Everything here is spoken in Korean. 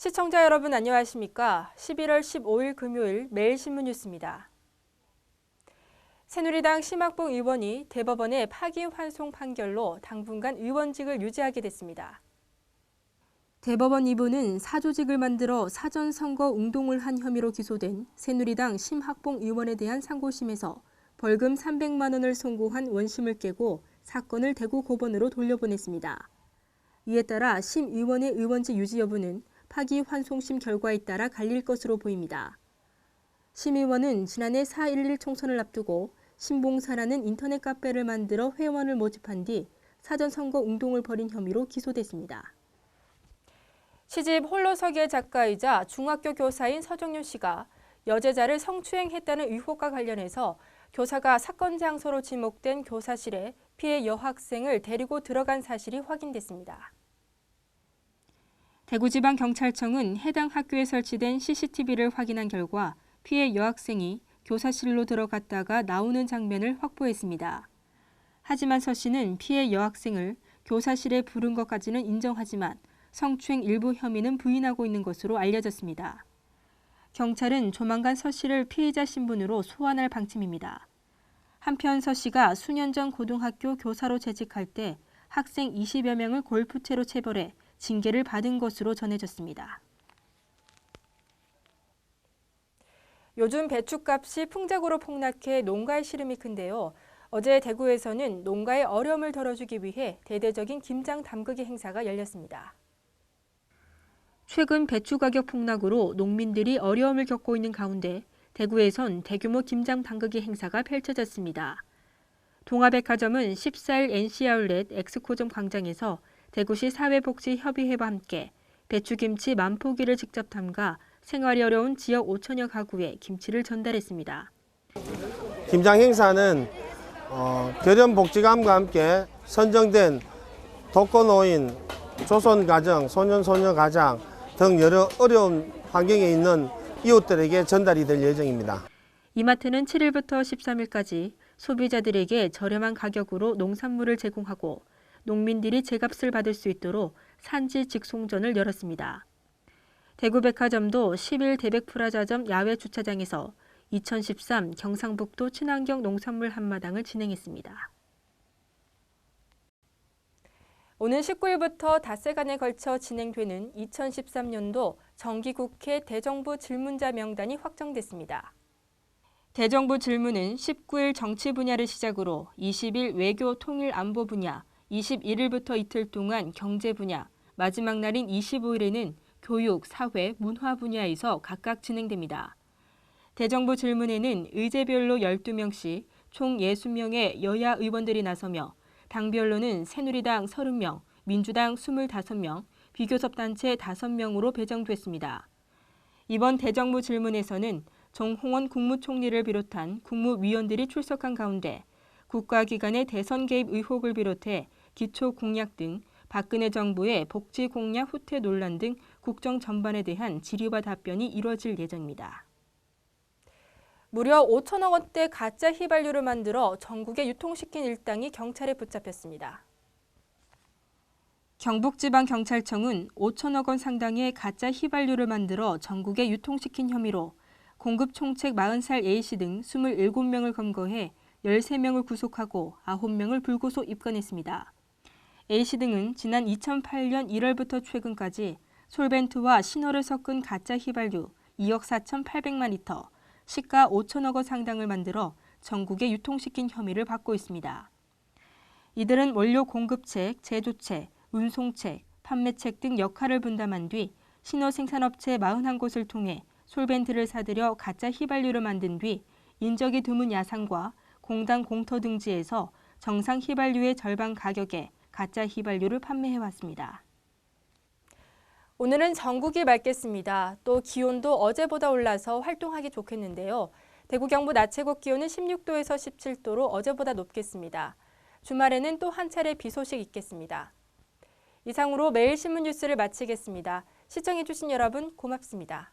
시청자 여러분 안녕하십니까? 11월 15일 금요일 매일신문 뉴스입니다. 새누리당 심학봉 의원이 대법원의 파기환송 판결로 당분간 의원직을 유지하게 됐습니다. 대법원 2부는 사조직을 만들어 사전선거 운동을 한 혐의로 기소된 새누리당 심학봉 의원에 대한 상고심에서 벌금 300만 원을 선고한 원심을 깨고 사건을 대구 고법원으로 돌려보냈습니다. 이에 따라 심 의원의 의원직 유지 여부는 파기환송심 결과에 따라 갈릴 것으로 보입니다. 심 의원은 지난해 4.11 총선을 앞두고 신봉사라는 인터넷 카페를 만들어 회원을 모집한 뒤 사전선거 운동을 벌인 혐의로 기소됐습니다. 시집 홀로서기의 작가이자 중학교 교사인 서정윤 씨가 여제자를 성추행했다는 의혹과 관련해서 교사가 사건 장소로 지목된 교사실에 피해 여학생을 데리고 들어간 사실이 확인됐습니다. 대구지방경찰청은 해당 학교에 설치된 CCTV를 확인한 결과 피해 여학생이 교사실로 들어갔다가 나오는 장면을 확보했습니다. 하지만 서 씨는 피해 여학생을 교사실에 부른 것까지는 인정하지만 성추행 일부 혐의는 부인하고 있는 것으로 알려졌습니다. 경찰은 조만간 서 씨를 피해자 신분으로 소환할 방침입니다. 한편 서 씨가 수년 전 고등학교 교사로 재직할 때 학생 20여 명을 골프채로 체벌해 징계를 받은 것으로 전해졌습니다. 요즘 배춧값이 풍작으로 폭락해 농가의 시름이 큰데요. 어제 대구에서는 농가의 어려움을 덜어주기 위해 대대적인 김장 담그기 행사가 열렸습니다. 최근 배추 가격 폭락으로 농민들이 어려움을 겪고 있는 가운데 대구에선 대규모 김장 담그기 행사가 펼쳐졌습니다. 동아백화점은 14일 NC아울렛 엑스코점 광장에서 대구시 사회복지협의회와 함께 배추김치 10,000포기를 직접 담가 생활이 어려운 지역 5천여 가구에 김치를 전달했습니다. 김장 행사는 결연복지감과 함께 선정된 독거노인, 조선가정, 소년소녀가장 등 여러 어려운 환경에 있는 이웃들에게 전달이 될 예정입니다. 이마트는 7일부터 13일까지 소비자들에게 저렴한 가격으로 농산물을 제공하고 농민들이 제값을 받을 수 있도록 산지 직송전을 열었습니다. 대구백화점도 10일 대백프라자점 야외 주차장에서 2013 경상북도 친환경 농산물 한마당을 진행했습니다. 오는 19일부터 닷새간에 걸쳐 진행되는 2013년도 정기국회 대정부 질문자 명단이 확정됐습니다. 대정부 질문은 19일 정치 분야를 시작으로 20일 외교 통일 안보 분야, 21일부터 이틀 동안 경제 분야, 마지막 날인 25일에는 교육, 사회, 문화 분야에서 각각 진행됩니다. 대정부 질문에는 의제별로 12명씩 총 60명의 여야 의원들이 나서며 당별로는 새누리당 30명, 민주당 25명, 비교섭단체 5명으로 배정됐습니다. 이번 대정부 질문에서는 정홍원 국무총리를 비롯한 국무위원들이 출석한 가운데 국가기관의 대선 개입 의혹을 비롯해 기초 공약 등 박근혜 정부의 복지 공약 후퇴 논란 등 국정 전반에 대한 질의와 답변이 이뤄질 예정입니다. 무려 5천억 원대 가짜 휘발유를 만들어 전국에 유통시킨 일당이 경찰에 붙잡혔습니다. 경북지방경찰청은 5천억 원 상당의 가짜 휘발유를 만들어 전국에 유통시킨 혐의로 공급 총책 40살 A씨 등 27명을 검거해 13명을 구속하고 9명을 불구속 입건했습니다. A씨 등은 지난 2008년 1월부터 최근까지 솔벤트와 신호를 섞은 가짜 휘발유 2억 4,800만 리터, 시가 5천억 원 상당을 만들어 전국에 유통시킨 혐의를 받고 있습니다. 이들은 원료 공급책, 제조책, 운송책, 판매책 등 역할을 분담한 뒤 신호 생산업체 41곳을 통해 솔벤트를 사들여 가짜 휘발유를 만든 뒤 인적이 드문 야산과 공당 공터 등지에서 정상 휘발유의 절반 가격에 가짜 휘발유를 판매해왔습니다. 오늘은 전국이 맑겠습니다. 또 기온도 어제보다 올라서 활동하기 좋겠는데요. 대구 경북 낮 최고 기온은 16도에서 17도로 어제보다 높겠습니다. 주말에는 또 한 차례 비 소식 있겠습니다. 이상으로 매일신문 뉴스를 마치겠습니다. 시청해주신 여러분 고맙습니다.